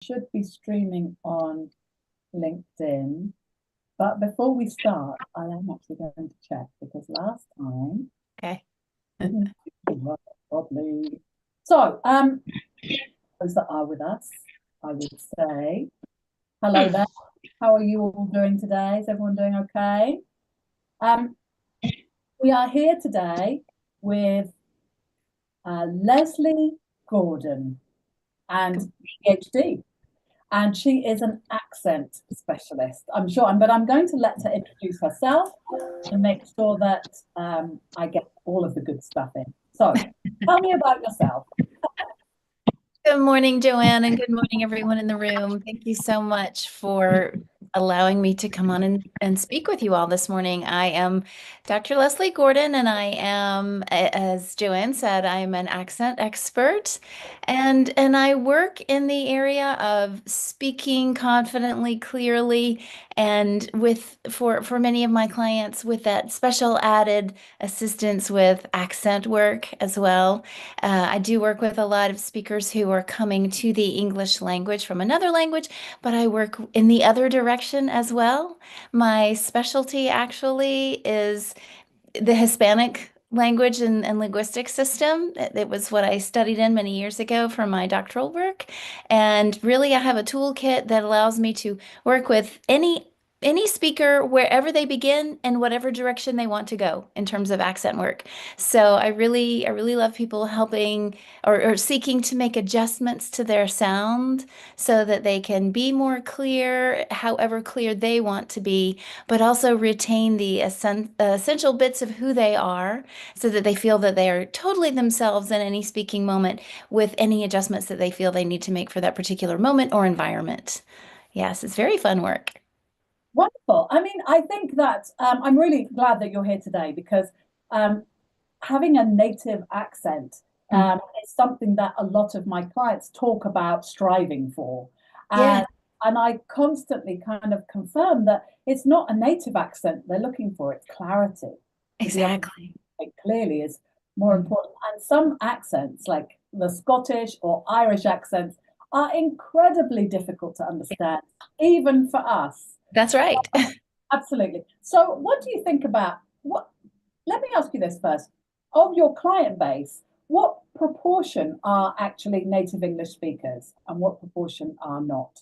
Should be streaming on LinkedIn. But before we start, I am actually going to check because last time Okay. didn't work properly. So, those that are with us, I would say hello there. How are you all doing today? Is everyone doing okay? Um, we are here today with Leslie Gordon and PhD. And she is an accent specialist. But I'm going to let her introduce herself and make sure that I get all of the good stuff in. So, tell me about yourself. Good morning, Joanne, and good morning, everyone in the room. Thank you so much for allowing me to come on and speak with you all this morning. I am Dr. Leslie Gordon, and I am, as Joanne said, I am an accent expert, and I work in the area of speaking confidently, clearly, and with for many of my clients with that special added assistance with accent work as well. I do work with a lot of speakers who are coming to the English language from another language, but I work in the other direction as well. My specialty actually is the Hispanic language and linguistic system. It was what I studied in many years ago for my doctoral work. And really, I have a toolkit that allows me to work with any speaker wherever they begin and whatever direction they want to go in terms of accent work. So I really love people helping or seeking to make adjustments to their sound so that they can be more clear, however clear they want to be, but also retain the essential bits of who they are so that they feel that they are totally themselves in any speaking moment with any adjustments that they feel they need to make for that particular moment or environment. Yes, it's very fun work. Wonderful. I mean, I think that I'm really glad that you're here today because um, having a native accent Mm. is something that a lot of my clients talk about striving for. Yeah, And I constantly kind of confirm that it's not a native accent they're looking for, it's clarity. To be able to exactly. speak clearly is more Mm. important. And some accents, like the Scottish or Irish accents, are incredibly difficult to understand, even for us. That's right. Absolutely. So, what do you think about what? Let me ask you this first. Of your client base, what proportion are actually native English speakers and what proportion are not?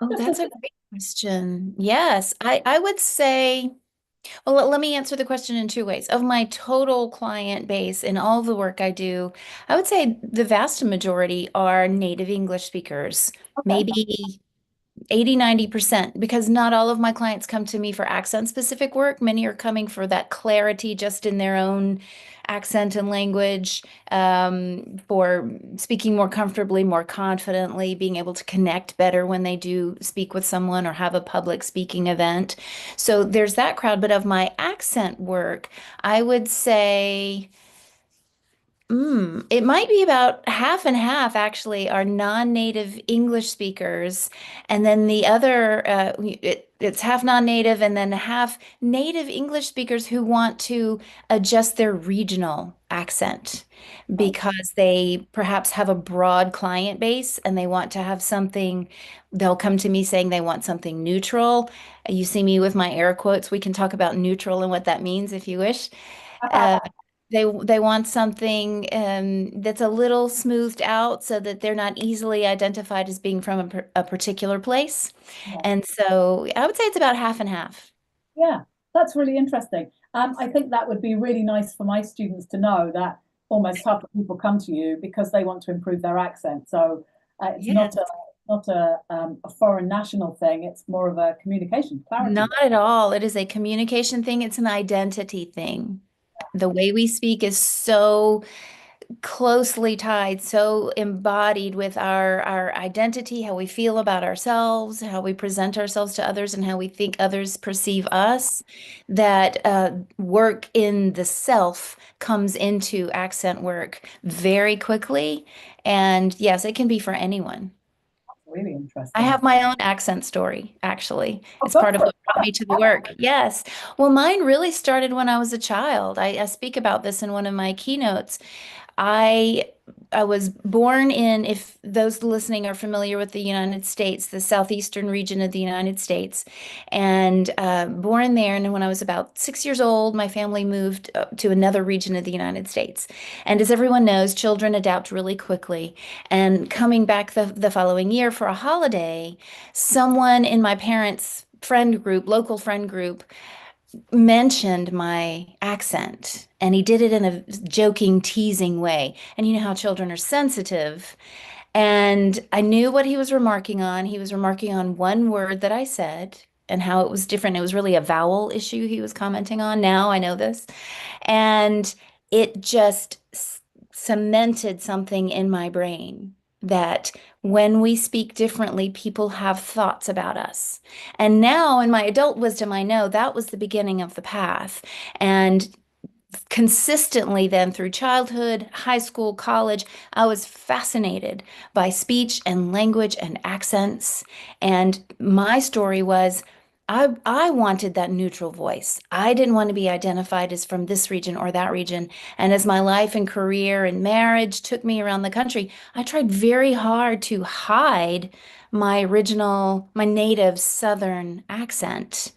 Oh, Just as that's a great question. Yes, I would say, well, let me answer the question in two ways. Of my total client base in all the work I do, I would say the vast majority are native English speakers. okay. Maybe 80-90%, because not all of my clients come to me for accent specific work. Many are coming for that clarity just in their own accent and language, for speaking more comfortably, more confidently, being able to connect better when they do speak with someone or have a public speaking event. So there's that crowd. But of my accent work, I would say it might be about half and half actually are non-native English speakers, and then the other it's half non-native and then half native English speakers who want to adjust their regional accent Right. because they perhaps have a broad client base and they want to have something. They'll come to me saying they want something neutral. You see me with my air quotes. We can talk about neutral and what that means if you wish. Uh, they want something that's a little smoothed out so that they're not easily identified as being from a particular place. And so I would say it's about half and half. Yeah, that's really interesting. I think that would be really nice for my students to know that almost half the people come to you because they want to improve their accent. So it's Yes, not a foreign national thing. It's more of a communication not clarity. at all. It is a communication thing. It's an identity thing. The way we speak is so closely tied, so embodied with our identity, how we feel about ourselves, how we present ourselves to others, and how we think others perceive us, that work in the self comes into accent work very quickly. And yes, it can be for anyone. Really I interesting. have my own accent story, actually. Oh, It's go part of for what it. brought me to the work. Yes. Well, mine really started when I was a child. I speak about this in one of my keynotes. I I was born in, if those listening are familiar with the United States, the southeastern region of the United States, and born there. And when I was about 6 years old, my family moved to another region of the United States. And as everyone knows, children adapt really quickly. And coming back the following year for a holiday, someone in my parents' friend group, local friend group, mentioned my accent, and he did it in a joking, teasing way. And you know how children are sensitive. And I knew what he was remarking on. He was remarking on one word that I said and how it was different. It was really a vowel issue he was commenting on. Now I know this. And it just cemented something in my brain that when we speak differently, people have thoughts about us. And now, in my adult wisdom, I know that was the beginning of the path. And consistently, then through childhood, high school, college, I was fascinated by speech and language and accents. And my story was I wanted that neutral voice. I didn't want to be identified as from this region or that region. And as my life and career and marriage took me around the country, I tried very hard to hide my original, my native Southern accent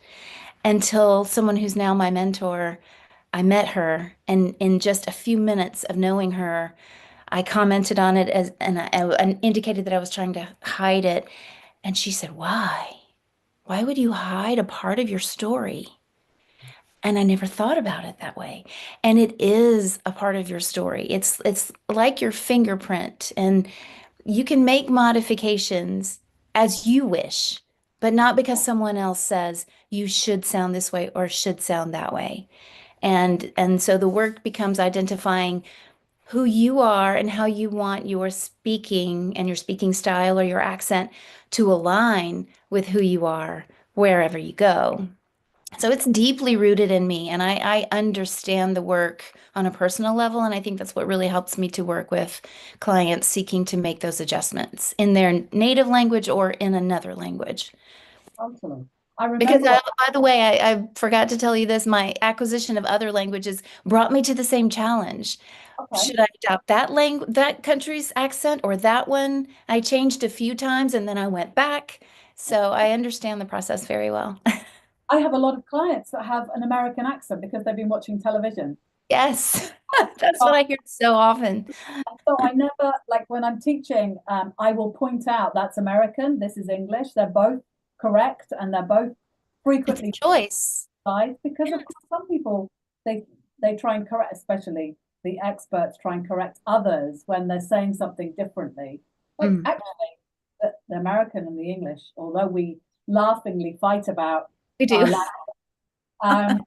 until someone who's now my mentor, I met her, and in just a few minutes of knowing her, I commented on it and indicated that I was trying to hide it. And she said, "Why? Why would you hide a part of your story?" And I never thought about it that way. And it is a part of your story. It's like your fingerprint, and you can make modifications as you wish, but not because someone else says you should sound this way or should sound that way. And so the work becomes identifying who you are and how you want your speaking and your speaking style or your accent to align with who you are wherever you go. So it's deeply rooted in me, and I understand the work on a personal level, and I think that's what really helps me to work with clients seeking to make those adjustments in their native language or in another language. Totally. I Because, remember, by the way, I forgot to tell you this, my acquisition of other languages brought me to the same challenge. okay, Should I adopt that country's accent or that one? I changed a few times and then I went back. So I understand the process very well. I have a lot of clients that have an American accent because they've been watching television. Yes, that's what I hear so often. So I never, like when I'm teaching, I will point out that's American, this is English. They're both correct and they're both It's a frequently choice. criticized because of course some people they they try and correct, especially the experts try and correct others when they're saying something differently. Like Mm, actually the American and the English, although we laughingly fight about we do. our um,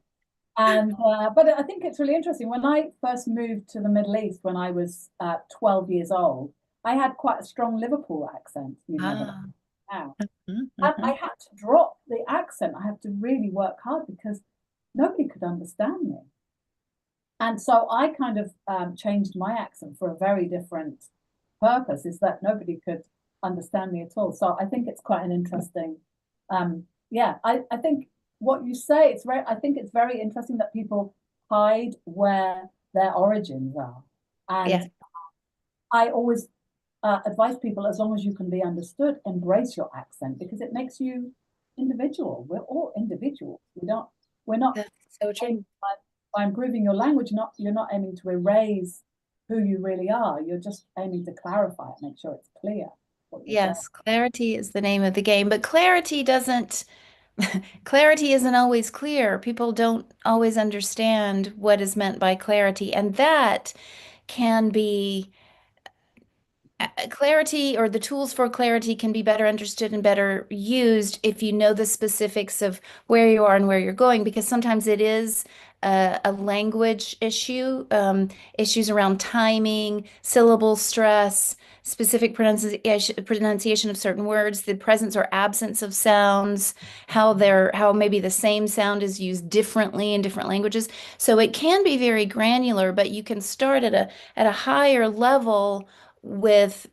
and but I think it's really interesting. When I first moved to the Middle East when I was 12 years old, I had quite a strong Liverpool accent. You never Ah, know. mhm, And I mhm. had to drop the accent. I had to really work hard because nobody could understand me. And so I kind of changed my accent for a very different purpose, is that nobody could understand me at all. So I think it's quite an interesting, yeah, I think what you say, I think it's very interesting that people hide where their origins are. Yeah, And I always advise people, as long as you can be understood, embrace your accent because it makes you individual. We're all individuals. We're not that's so true. aiming by improving your language, you're not aiming to erase who you really are. You're just aiming to clarify it, make sure it's clear what you're saying. Yes, clarity is the name of the game, but clarity isn't always clear. People don't always understand what is meant by clarity, and that can be clarity, or the tools for clarity can be better understood and better used if you know the specifics of where you are and where you're going, because sometimes it is a language issue, issues around timing, syllable stress, specific pronunciation of certain words, the presence or absence of sounds, how maybe the same sound is used differently in different languages. So it can be very granular, but you can start at a higher level with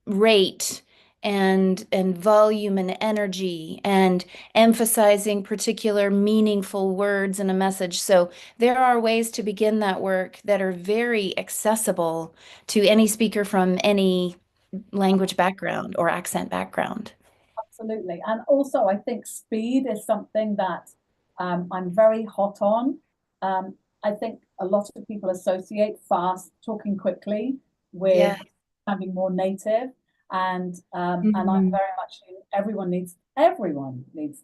rate and volume and energy and emphasizing particular meaningful words in a message. So there are ways to begin that work that are very accessible to any speaker from any language background or accent background. Absolutely. And also, I think speed is something that I'm very hot on. I think a lot of people associate fast, talking quickly, with Yeah. having more native. And I'm Mhm. very much everyone needs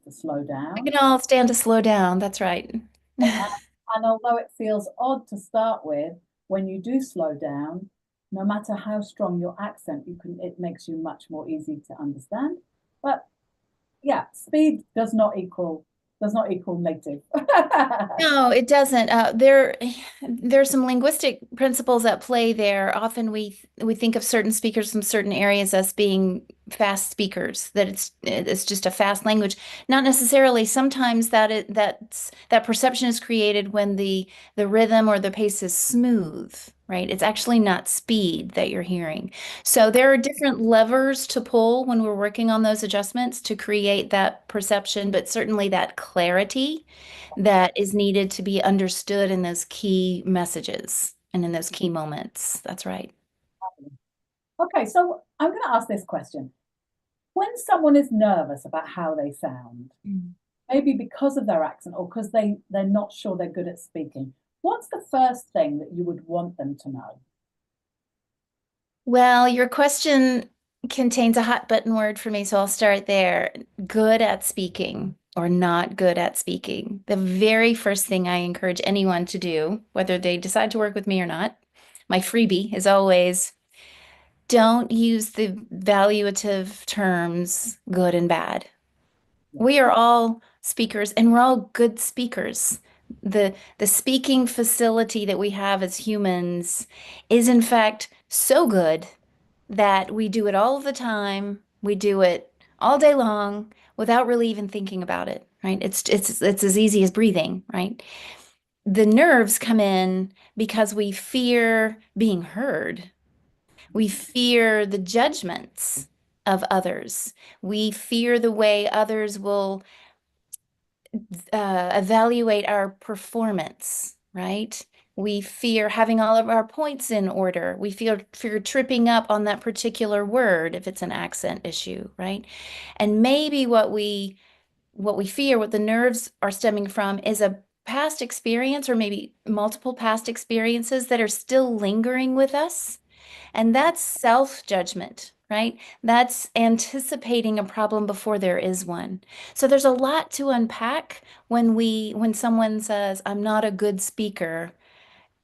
to slow We down. can all stand to slow down. That's right. And although it feels odd to start with, when you do slow down, no matter how strong your accent, it makes you much more easy to understand. But yeah, speed does not equal native. No, it doesn't. There's some linguistic principles at play there. Often we think of certain speakers from certain areas as being fast speakers, that it's just a fast language. Not necessarily. Sometimes that perception is created when the rhythm or the pace is smooth, right? It's actually not speed that you're hearing. So there are different levers to pull when we're working on those adjustments to create that perception, but certainly that clarity that is needed to be understood in those key messages and in those key moments. That's right. Okay, so I'm going to ask this question. When someone is nervous about how they sound, Mm. maybe because of their accent or because they're not sure they're good at speaking, what's the first thing that you would want them to know? Well, your question contains a hot button word for me, so I'll start there. Good at speaking or not good at speaking. The very first thing I encourage anyone to do, whether they decide to work with me or not, my freebie is always don't use the valuative terms good and bad. Yeah, We are all speakers and we're all good speakers. The speaking facility that we have as humans is in fact so good that we do it all of the time. We do it all day long without really even thinking about it, right? It's as easy as breathing, right? The nerves come in because we fear being heard. We fear the judgments of others. We fear the way others will evaluate our performance, right? We fear having all of our points in order. We fear tripping up on that particular word if it's an accent issue, right? And maybe what we fear, what the nerves are stemming from is a past experience or maybe multiple past experiences that are still lingering with us. And that's self-judgment, right? That's anticipating a problem before there is one. So there's a lot to unpack when someone says, I'm not a good speaker.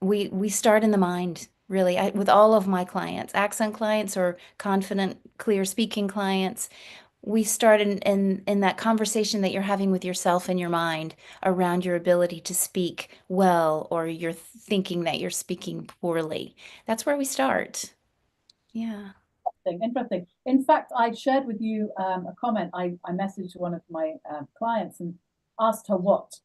We start in the mind, really. With all of my clients, accent clients or confident, clear speaking clients, we start in that conversation that you're having with yourself in your mind around your ability to speak well or you're thinking that you're speaking poorly. That's where we start. Yeah. interesting. In fact, I shared with you a comment. I messaged one of my clients and asked her what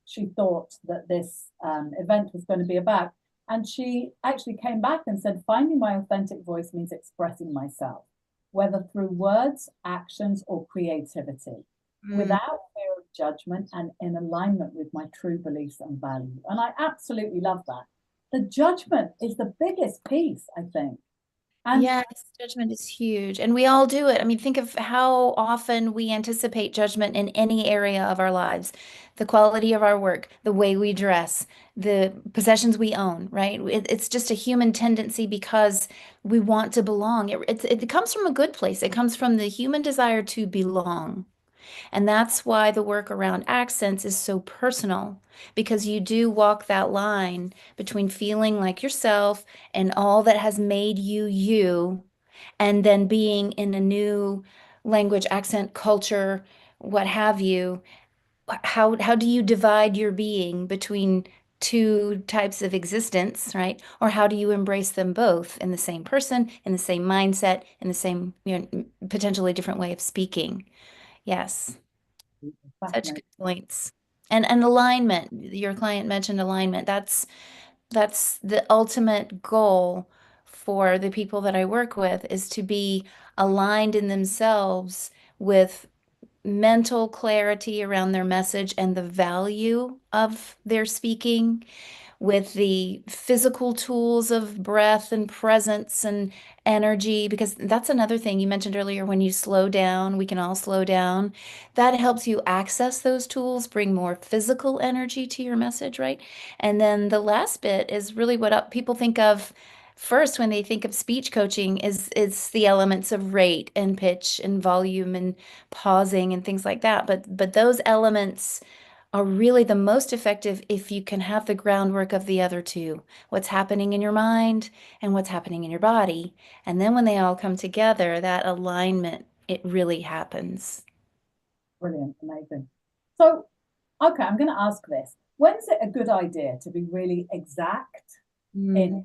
she thought that this event was going to be about. And she actually came back and said, finding my authentic voice means expressing myself, whether through words, actions, or creativity, Mm. without fear of judgment and in alignment with my true beliefs and values. And I absolutely love that. The judgment is the biggest piece, I think. And Yes, judgment is huge. And we all do it. I mean, think of how often we anticipate judgment in any area of our lives. The quality of our work, the way we dress, the possessions we own, right? It's just a human tendency because we want to belong. It comes from a good place. It comes from the human desire to belong. And that's why the work around accents is so personal, because you do walk that line between feeling like yourself and all that has made you you, and then being in a new language, accent, culture, what have you. How do you divide your being between two types of existence, right? Or how do you embrace them both in the same person, in the same mindset, in the same, potentially different way of speaking? Yes. Such fascinating. good points. And alignment. Your client mentioned alignment. That's the ultimate goal for the people that I work with is to be aligned in themselves with mental clarity around their message and the value of their speaking, with the physical tools of breath and presence and energy, because that's another thing you mentioned earlier. When you slow down, we can all slow down. That helps you access those tools, bring more physical energy to your message, right? And then the last bit is really what people think of first when they think of speech coaching is the elements of rate and pitch and volume and pausing and things like that. But those elements are really the most effective if you can have the groundwork of the other two, what's happening in your mind and what's happening in your body. And then when they all come together, that alignment, it really happens. Brilliant, amazing. So, okay, I'm going to ask this. When's it a good idea to be really exact in Mm.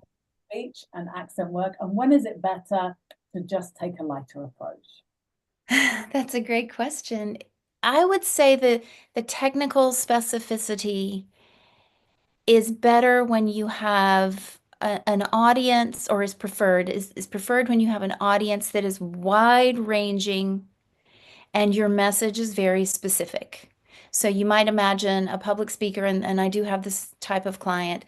speech and accent work? And when is it better to just take a lighter approach? That's a great question. I would say the technical specificity is better when you have an audience, or is preferred when you have an audience that is wide ranging and your message is very specific. So you might imagine a public speaker, and I do have this type of client,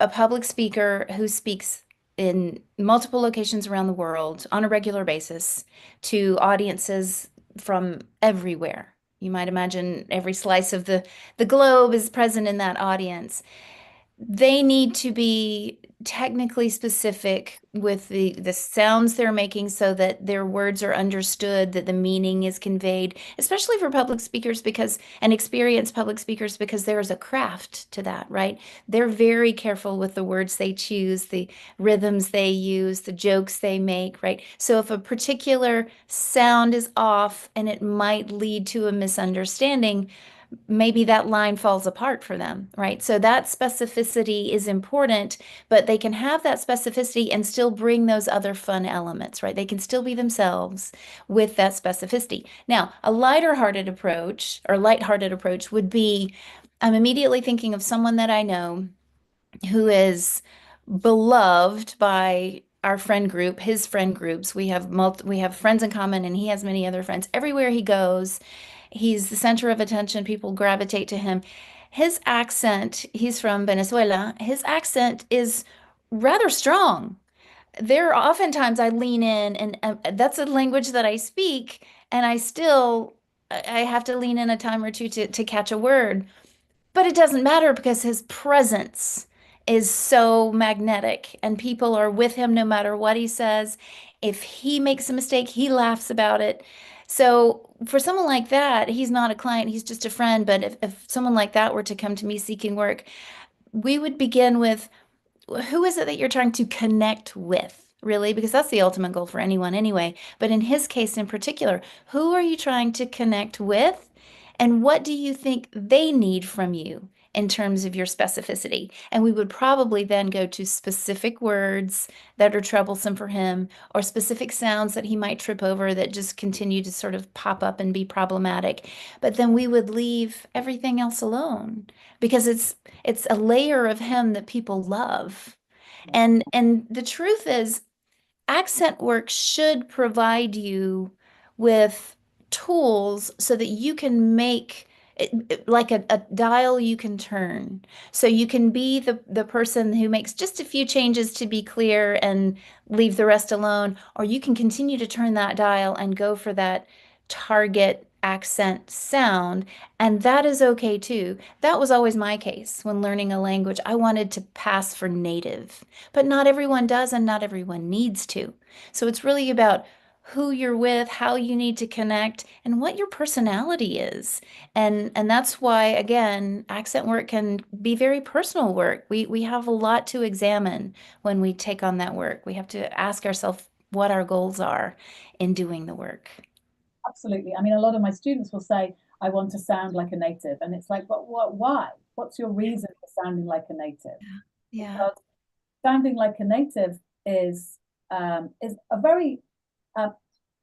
a public speaker who speaks in multiple locations around the world on a regular basis to audiences from everywhere. You might imagine every slice of the globe is present in that audience. They need to be technically specific with the sounds they're making so that their words are understood, that the meaning is conveyed, especially for public speakers because and experienced public speakers, because there is a craft to that, right? They're very careful with the words they choose, the rhythms they use, the jokes they make, right? So if a particular sound is off and it might lead to a misunderstanding, maybe that line falls apart for them, right? So that specificity is important, but they can have that specificity and still bring those other fun elements, right? They can still be themselves with that specificity. Now, a lighter-hearted approach or light-hearted approach would be, I'm immediately thinking of someone that I know who is beloved by our friend group, his friend groups. We have friends in common, and he has many other friends. Everywhere he goes, he's the center of attention. People gravitate to him. His accent, he's from Venezuela. His accent is rather strong. There are oftentimes I lean in, and that's a language that I speak, and I have to lean in a time or two to catch a word. But it doesn't matter because his presence is so magnetic and people are with him no matter what he says. If he makes a mistake, he laughs about it. So for someone like that, he's not a client, he's just a friend. But if someone like that were to come to me seeking work, we would begin with, who is it that you're trying to connect with, really? Because that's the ultimate goal for anyone anyway. But in his case in particular, who are you trying to connect with? And what do you think they need from you in terms of your specificity? And we would probably then go to specific words that are troublesome for him, or specific sounds that he might trip over that just continue to sort of pop up and be problematic. But then we would leave everything else alone because it's a layer of him that people love. And the truth is, accent work should provide you with tools so that you can make like a dial you can turn. So you can be the person who makes just a few changes to be clear and leave the rest alone, or you can continue to turn that dial and go for that target accent sound. And that is okay too. That was always my case when learning a language. I wanted to pass for native, but not everyone does and not everyone needs to. So it's really about who you're with, how you need to connect, and what your personality is. And that's why, again, accent work can be very personal work. We have a lot to examine when we take on that work. We have to ask ourselves what our goals are in doing the work. Absolutely. I mean, a lot of my students will say, I want to sound like a native. And it's like, but what, why? What's your reason for sounding like a native? Yeah. Because sounding like a native is a very uh,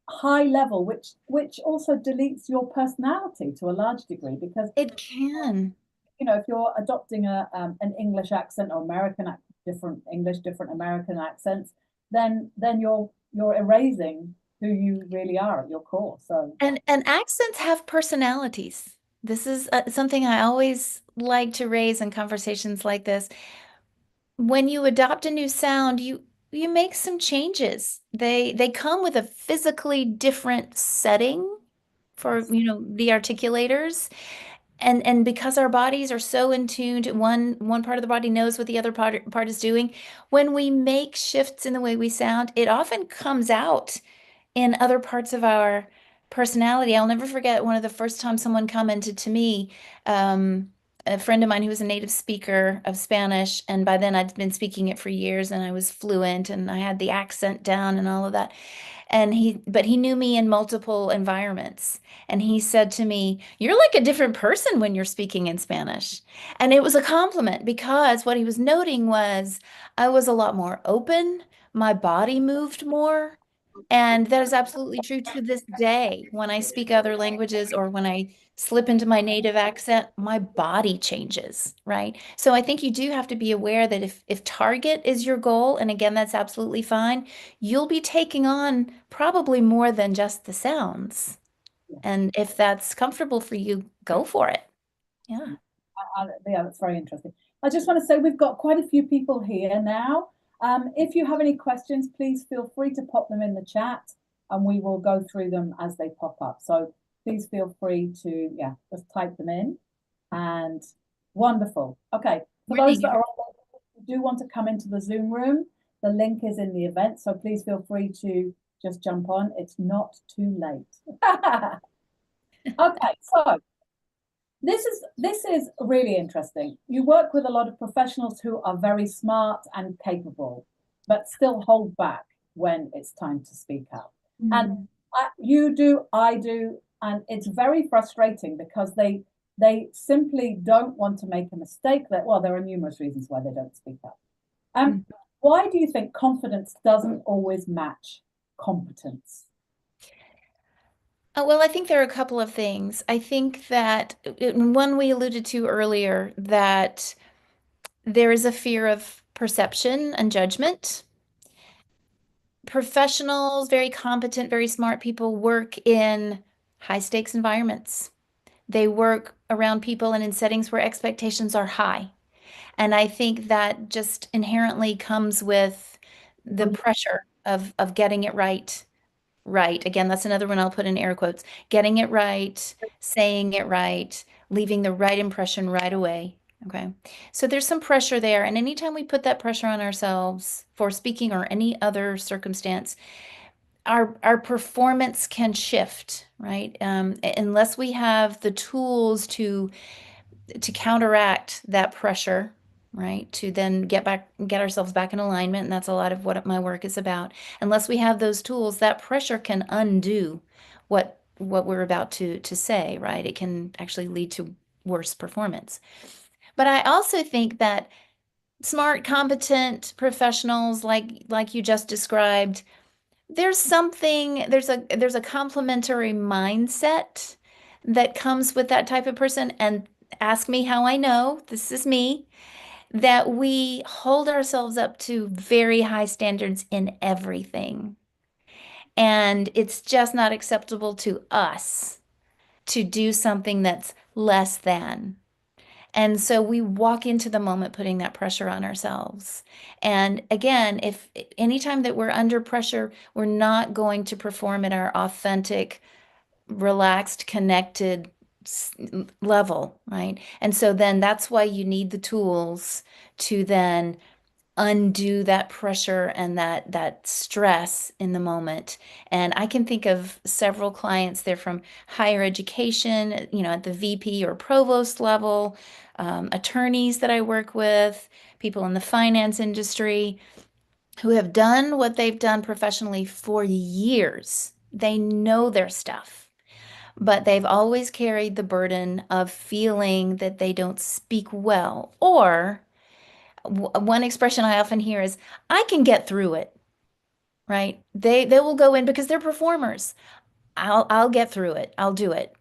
high level, which also deletes your personality to a large degree. Because It can. if you're adopting an English accent or different English, different American accents, then you're erasing who you really are at your core. So And accents have personalities. This is something I always like to raise in conversations like this. When you adopt a new sound, you make some changes. They come with a physically different setting for, yes, the articulators. And because our bodies are so in tune to one part of the body knows what the other part is doing, when we make shifts in the way we sound, it often comes out in other parts of our personality. I'll never forget one of the first times someone commented to me, a friend of mine who was a native speaker of Spanish, and by then I'd been speaking it for years and I was fluent and I had the accent down and all of that. But he knew me in multiple environments. And he said to me, "You're like a different person when you're speaking in Spanish." And it was a compliment because what he was noting was I was a lot more open, my body moved more. And that is absolutely true to this day. When I speak other languages or when I slip into my native accent, my body changes, right? So I think you do have to be aware that if target is your goal, and again, that's absolutely fine, you'll be taking on probably more than just the sounds. yes. And if that's comfortable for you, go for it. Yeah. Yeah, that's very interesting. I just want to say we've got quite a few people here now. If you have any questions, please feel free to pop them in the chat and we will go through them as they pop up. So please feel free to, yeah, just type them in. And wonderful. Okay, for those Morning, that are everyone. on, who do want to come into the Zoom room, the link is in the event. So please feel free to just jump on. It's not too late. Okay, so this is really interesting. You work with a lot of professionals who are very smart and capable, but still hold back when it's time to speak out. And Mm, you do, I do, and it's very frustrating because they simply don't want to make a mistake. That well, there are numerous reasons why they don't speak up. mm. Why do you think confidence doesn't always match competence? Well, I think there are a couple of things. I think that one we alluded to earlier, that there is a fear of perception and judgment. Professionals, very competent, very smart people work in high stakes environments. They work around people and in settings where expectations are high. And I think that just inherently comes with the pressure of getting it right. Right. Again, that's another one I'll put in air quotes. Getting it right, saying it right, leaving the right impression right away. Okay. So there's some pressure there. And anytime we put that pressure on ourselves for speaking or any other circumstance, our performance can shift, right? Unless we have the tools to counteract that pressure, right? To then get ourselves back in alignment. And that's a lot of what my work is about. Unless we have those tools, that pressure can undo what we're about to say, right? It can actually lead to worse performance. But I also think that smart, competent professionals like you just described, there's a complementary mindset that comes with that type of person. And ask me how I know, this is me, that we hold ourselves up to very high standards in everything. And it's just not acceptable to us to do something that's less than. And so we walk into the moment putting that pressure on ourselves. And again, if anytime that we're under pressure, we're not going to perform at our authentic, relaxed, connected level, right? And so then that's why you need the tools to then undo that pressure and that stress in the moment. And I can think of several clients, they're from higher education, at the VP or provost level, attorneys that I work with, people in the finance industry who have done what they've done professionally for years. They know their stuff, but they've always carried the burden of feeling that they don't speak well. Or one expression I often hear is, I can get through it, right? They will go in because they're performers. I'll get through it. I'll do it.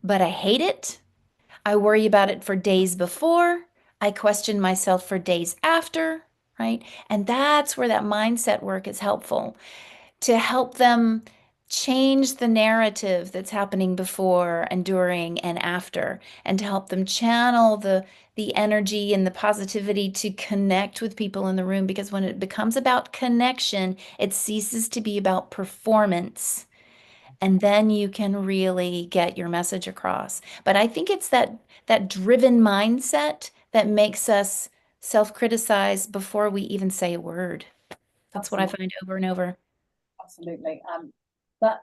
But I hate it. I worry about it for days before. I question myself for days after. right? And that's where that mindset work is helpful to help them change the narrative that's happening before and during and after, and to help them channel the energy and the positivity to connect with people in the room. Because when it becomes about connection, it ceases to be about performance. And then you can really get your message across. But I think it's that driven mindset that makes us self-criticize before we even say a word. That's what I Absolutely, find over and over. absolutely.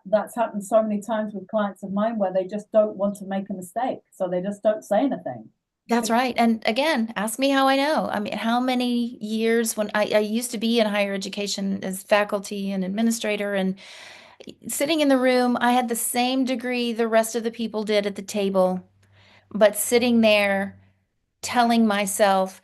That's happened so many times with clients of mine where they just don't want to make a mistake, so they just don't say anything. That's right. And again, ask me how I know. I mean, how many years when I used to be in higher education as faculty and administrator and sitting in the room, I had the same degree the rest of the people did at the table, but sitting there telling myself,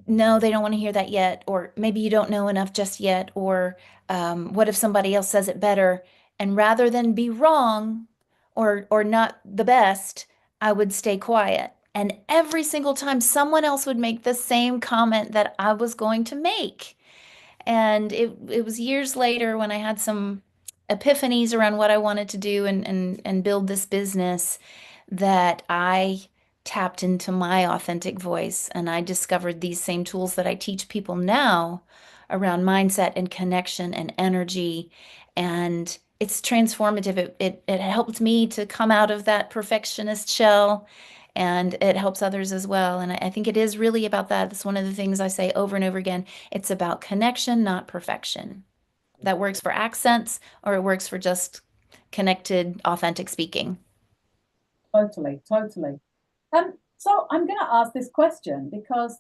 no, they don't want to hear that yet, or maybe you don't know enough just yet, or what if somebody else says it better? And rather than be wrong or not the best, I would stay quiet. And every single time someone else would make the same comment that I was going to make. And it was years later when I had some epiphanies around what I wanted to do and build this business that I tapped into my authentic voice and I discovered these same tools that I teach people now around mindset and connection and energy. And it's transformative. It helped me to come out of that perfectionist shell and it helps others as well. And I think it is really about that. It's one of the things I say over and over again. It's about connection, not perfection. That works for accents or it works for just connected, authentic speaking. Totally, totally. So I'm going to ask this question because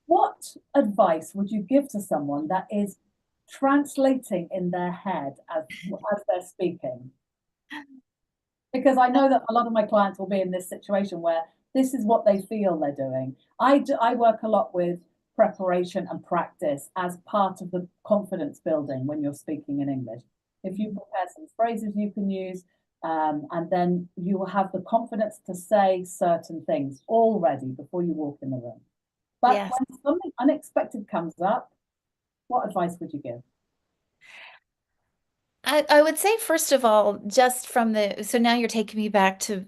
what advice would you give to someone that is translating in their head as they're speaking? Because I know that a lot of my clients will be in this situation where this is what they feel they're doing. I work a lot with preparation and practice as part of the confidence building when you're speaking in English. If you prepare some phrases you can use, and then you will have the confidence to say certain things already before you walk in the room. But Yes. when something unexpected comes up, what advice would you give? I would say, first of all, just from so now you're taking me back to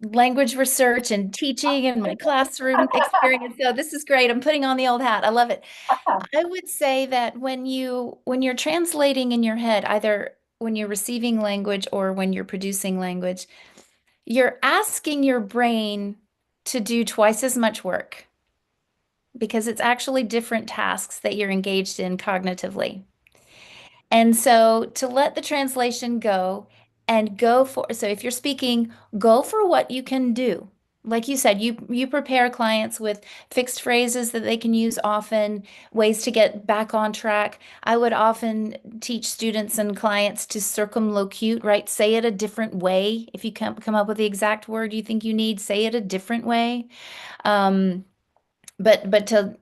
language research and teaching and my classroom experience. So this is great. I'm putting on the old hat. I love it. I would say that when you're translating in your head, either when you're receiving language or when you're producing language, you're asking your brain to do twice as much work because it's actually different tasks that you're engaged in cognitively. And so to let the translation go and go for, so if you're speaking, go for what you can do. Like you said, you prepare clients with fixed phrases that they can use often, ways to get back on track. I would often teach students and clients to circumlocute, right? Say it a different way. If you can't come up with the exact word you think you need, say it a different way. Um, but to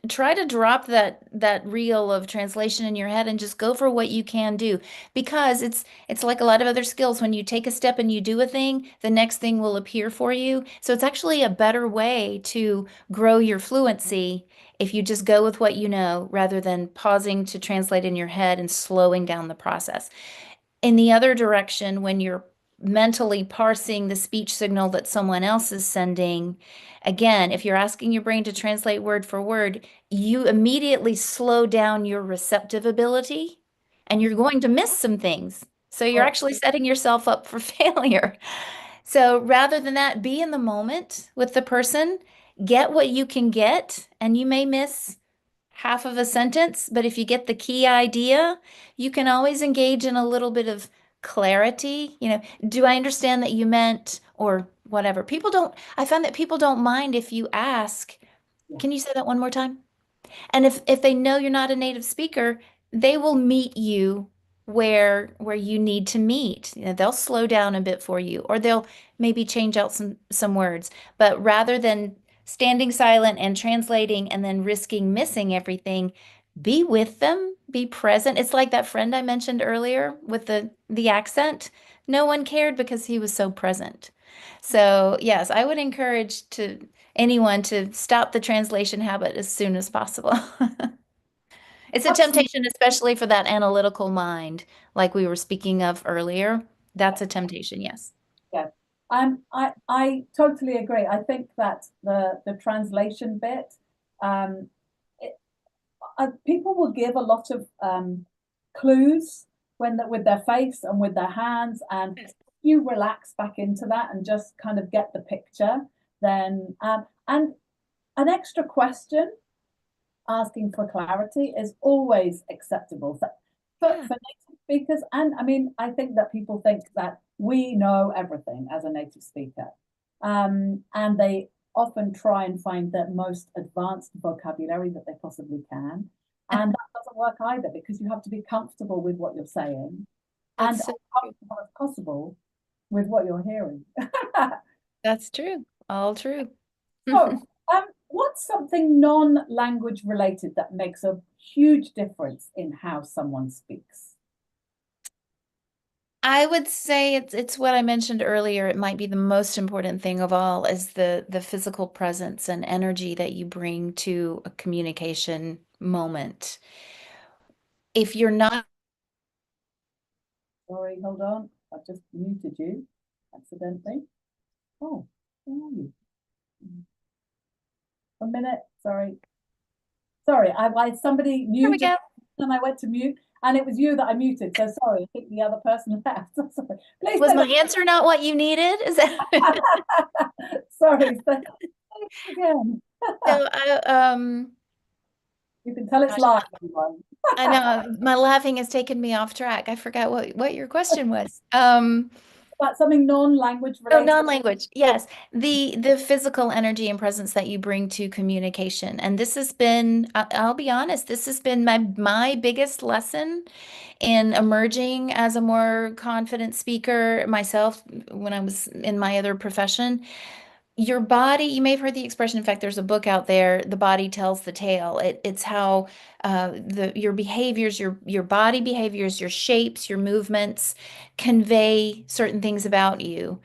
try to drop that reel of translation in your head and just go for what you can do because it's like a lot of other skills. When you take a step and you do a thing, the next thing will appear for you. So it's actually a better way to grow your fluency if you just go with what you know rather than pausing to translate in your head and slowing down the process. In the other direction, when you're mentally parsing the speech signal that someone else is sending, again, if you're asking your brain to translate word for word, you immediately slow down your receptive ability and you're going to miss some things. So you're Oh, actually setting yourself up for failure. So rather than that, be in the moment with the person, get what you can get, and you may miss half of a sentence, but if you get the key idea, you can always engage in a little bit of clarity. Do I understand that you meant, or whatever. I found that people don't mind if you ask, yeah. can you say that one more time? And if they know you're not a native speaker, they will meet you where you need to meet. They'll slow down a bit for you, or they'll maybe change out some words. But rather than standing silent and translating and then risking missing everything, be with them, be present. It's like that friend I mentioned earlier with the accent. No one cared because he was so present. So, yes, I would encourage to anyone to stop the translation habit as soon as possible. It's a Absolutely. temptation, especially for that analytical mind, like we were speaking of earlier. That's a temptation, yes. Yeah. I totally agree. I think that the translation bit, um, it, people will give a lot of clues with their face and with their hands, and if you relax back into that and just kind of get the picture, then and an extra question asking for clarity is always acceptable Yeah, for native speakers. And I mean, I think that people think that we know everything as a native speaker. And they often try and find the most advanced vocabulary that they possibly can. And that doesn't work either because you have to be comfortable with what you're saying and that's so as true. comfortable as possible with what you're hearing. That's true. All true. So, what's something non-language related that makes a huge difference in how someone speaks? I would say it's what I mentioned earlier. It might be the most important thing of all is the physical presence and energy that you bring to a communication moment. If you're not, Sorry, hold on. I've just muted you accidentally. Oh, where are you? A minute. Sorry. Sorry. I somebody there we muted go. and I went to mute and it was you that I muted. So sorry. I think the other person left. Sorry. Please Was say my answer not what you needed? Is that that. Sorry. Say again. so You can tell it's gosh, live, everyone. I know my laughing has taken me off track. I forgot what your question was. About something non-language Oh, related. non-language. Yes. The physical energy and presence that you bring to communication. And this has been, I'll be honest, this has been my biggest lesson in emerging as a more confident speaker myself when I was in my other profession. Your body, you may have heard the expression, in fact, there's a book out there, The Body Tells the Tale. It's how the your behaviors, your body behaviors, your shapes, your movements convey certain things about you.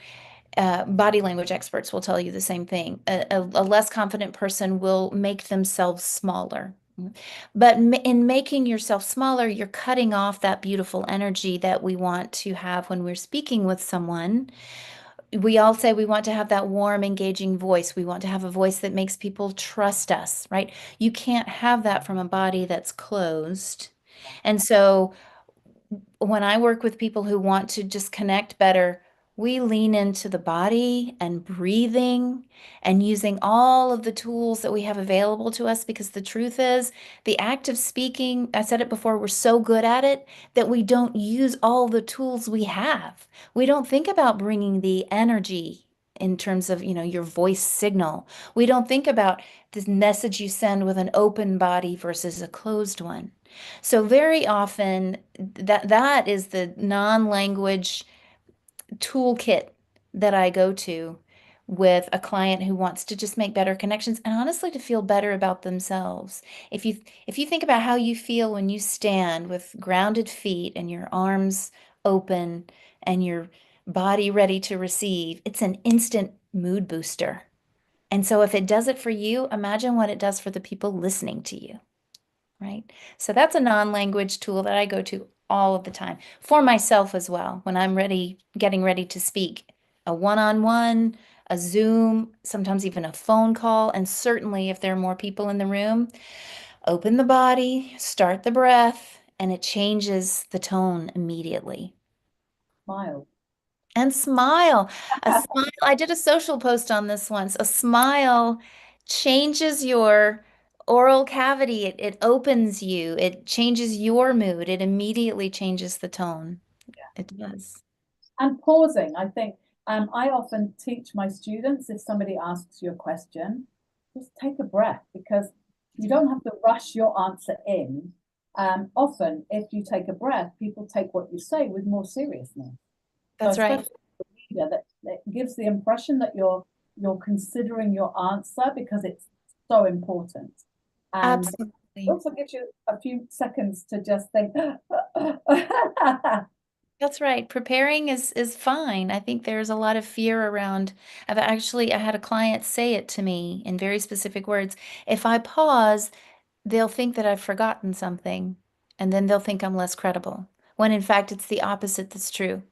Body language experts will tell you the same thing. A less confident person will make themselves smaller. But in making yourself smaller, you're cutting off that beautiful energy that we want to have when we're speaking with someone. We all say we want to have that warm, engaging voice. We want to have a voice that makes people trust us, right? You can't have that from a body that's closed. And so when I work with people who want to just connect better, we lean into the body and breathing and using all of the tools that we have available to us because the truth is, the act of speaking, I said it before, we're so good at it that we don't use all the tools we have. We don't think about bringing the energy in terms of, your voice signal. We don't think about this message you send with an open body versus a closed one. So very often that is the non-language toolkit that I go to with a client who wants to just make better connections and honestly to feel better about themselves. If you think about how you feel when you stand with grounded feet and your arms open and your body ready to receive, it's an instant mood booster. And so if it does it for you, imagine what it does for the people listening to you. Right. So that's a non-language tool that I go to all of the time for myself as well when I'm ready, getting ready to speak. A one-on-one, a Zoom, sometimes even a phone call, and certainly if there are more people in the room, open the body, start the breath, and it changes the tone immediately. Smile. And smile. A smile. I did a social post on this once. A smile changes your oral cavity. It opens you. It changes your mood. It immediately changes the tone. It does. And pausing, I think I often teach my students if somebody asks you a question, just take a breath because you Yeah, don't have to rush your answer in. Often, if you take a breath, people take what you say with more seriousness. So, that's right. especially the leader, that gives the impression that you're considering your answer because it's so important. And it Absolutely. also gives you a few seconds to just think, That's right. Preparing is fine. I think there's a lot of fear around. I had a client say it to me in very specific words. If I pause, they'll think that I've forgotten something, and then they'll think I'm less credible. When in fact it's the opposite that's true.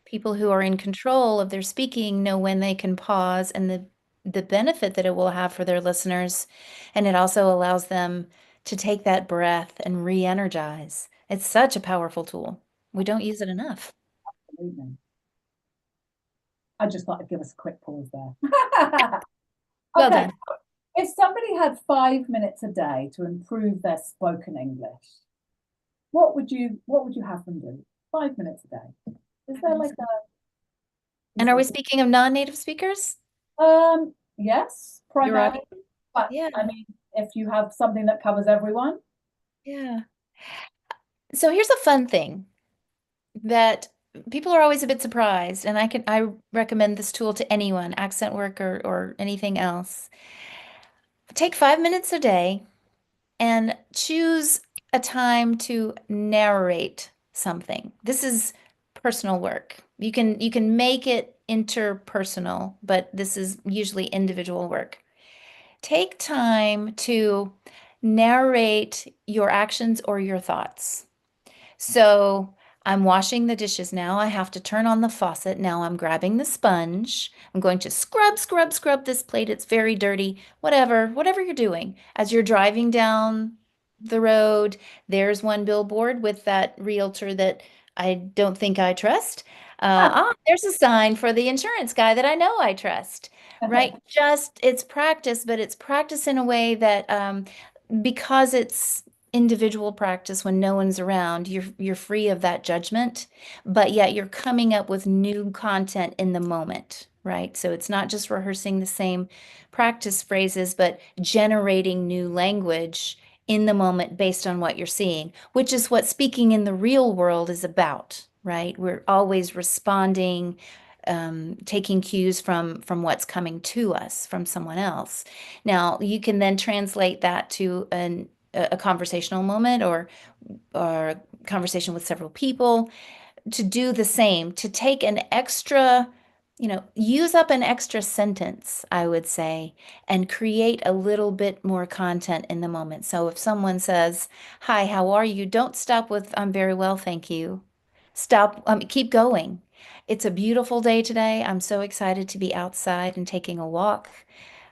People who are in control of their speaking know when they can pause and the benefit that it will have for their listeners. And it also allows them to take that breath and re-energize. It's such a powerful tool. We don't use it enough. Absolutely. I just thought I'd give us a quick pause there. Well Okay, done. if somebody had 5 minutes a day to improve their spoken English, what would you have them do? 5 minutes a day. Is there like a And piece are we of speaking of non-native speakers? yes, Your primarily, audience? but Yeah, I mean, if you have something that covers everyone, yeah. So here's a fun thing that people are always a bit surprised, and I recommend this tool to anyone, accent work or anything else. Take 5 minutes a day and choose a time to narrate something. This is personal work. You can make it interpersonal, but this is usually individual work. Take time to narrate your actions or your thoughts. So I'm washing the dishes now. I have to turn on the faucet. Now I'm grabbing the sponge. I'm going to scrub, scrub, scrub this plate. It's very dirty. Whatever you're doing. As you're driving down the road, there's one billboard with that realtor that I don't think I trust. There's a sign for the insurance guy that I know I trust, right? Just it's practice, but it's practice in a way that because it's individual practice when no one's around, you're free of that judgment, but yet you're coming up with new content in the moment, right? So it's not just rehearsing the same practice phrases, but generating new language in the moment based on what you're seeing, which is what speaking in the real world is about, right? We're always responding, taking cues from what's coming to us from someone else. Now, you can then translate that to a conversational moment or a conversation with several people to do the same, to take an extra, use up an extra sentence, I would say, and create a little bit more content in the moment. So if someone says, "Hi, how are you?" Don't stop with, "I'm very well, thank you." Stop, keep going. It's a beautiful day today. I'm so excited to be outside and taking a walk.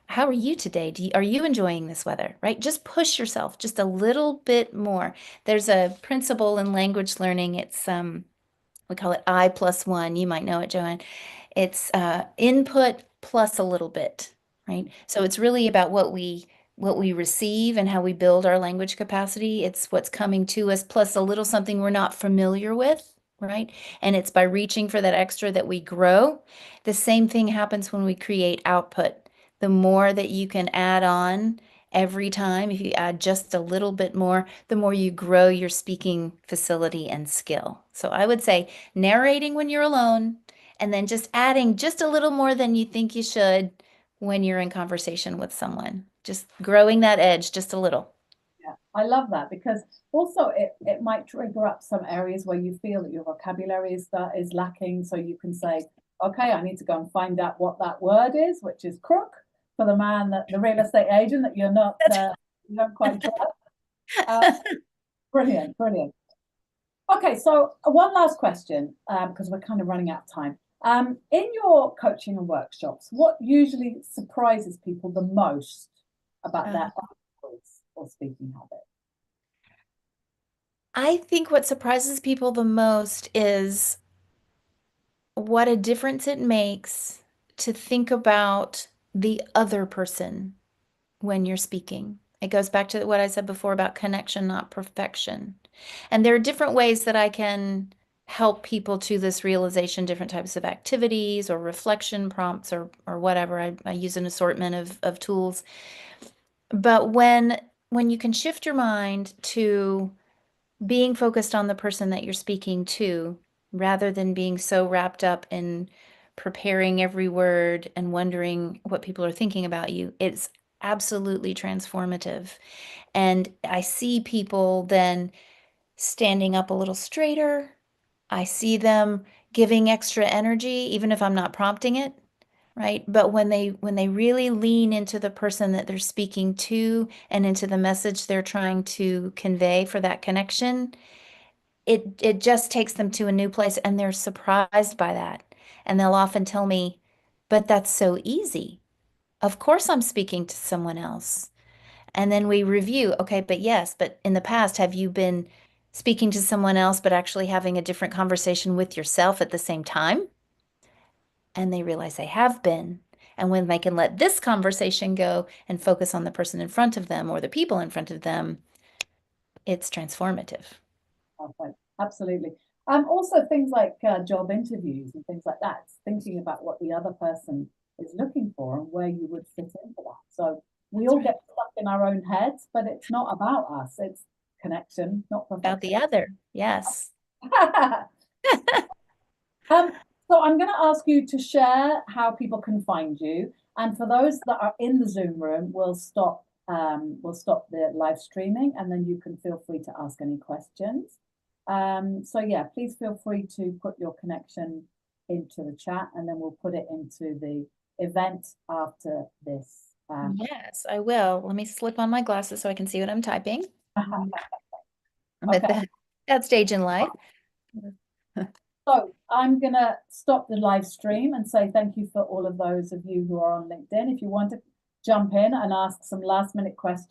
How are you today? Are you enjoying this weather, right? Just push yourself just a little bit more. There's a principle in language learning. We call it I plus one. You might know it, Joanne. It's input plus a little bit, right? So it's really about what we receive and how we build our language capacity. It's what's coming to us plus a little something we're not familiar with, right? And it's by reaching for that extra that we grow. The same thing happens when we create output. The more that you can add on every time, if you add just a little bit more, the more you grow your speaking facility and skill. So I would say narrating when you're alone, and then just adding just a little more than you think you should when you're in conversation with someone. Just growing that edge just a little. yeah, I love that because also it might trigger up some areas where you feel that your vocabulary is lacking. So you can say, okay, I need to go and find out what that word is, which is crook for the man that the real estate agent that you're not you don't quite trust. Uh, brilliant, brilliant. Okay, so one last question, because we're kind of running out of time. In your coaching and workshops, what usually surprises people the most about Uh, their voice or speaking habit? I think what surprises people the most is what a difference it makes to think about the other person when you're speaking. It goes back to what I said before about connection, not perfection. And there are different ways that I can help people to this realization, different types of activities or reflection prompts or whatever. I use an assortment of tools. But when you can shift your mind to being focused on the person that you're speaking to, rather than being so wrapped up in preparing every word and wondering what people are thinking about you, it's absolutely transformative. And I see people then standing up a little straighter, I see them giving extra energy, even if I'm not prompting it, right? But when they really lean into the person that they're speaking to and into the message they're trying to convey for that connection, it just takes them to a new place and they're surprised by that. And they'll often tell me, but that's so easy. Of course I'm speaking to someone else. And then we review, okay, but yes, but in the past, have you been speaking to someone else, but actually having a different conversation with yourself at the same time? And they realize they have been. And when they can let this conversation go and focus on the person in front of them or the people in front of them, it's transformative. Okay, absolutely. Also things like job interviews and things like that, thinking about what the other person is looking for and where you would fit into that. So we That's all right. get stuck in our own heads, but it's not about us. It's connection, not About perfection. the other. Yes. Um, so I'm going to ask you to share how people can find you. And for those that are in the Zoom room, we'll stop the live streaming and then you can feel free to ask any questions. So yeah, please feel free to put your connection into the chat and then we'll put it into the event after this. Yes, I will. Let me slip on my glasses so I can see what I'm typing. I'm at Okay. that stage in life. So I'm going to stop the live stream and say thank you for all of those of you who are on LinkedIn. If you want to jump in and ask some last minute questions,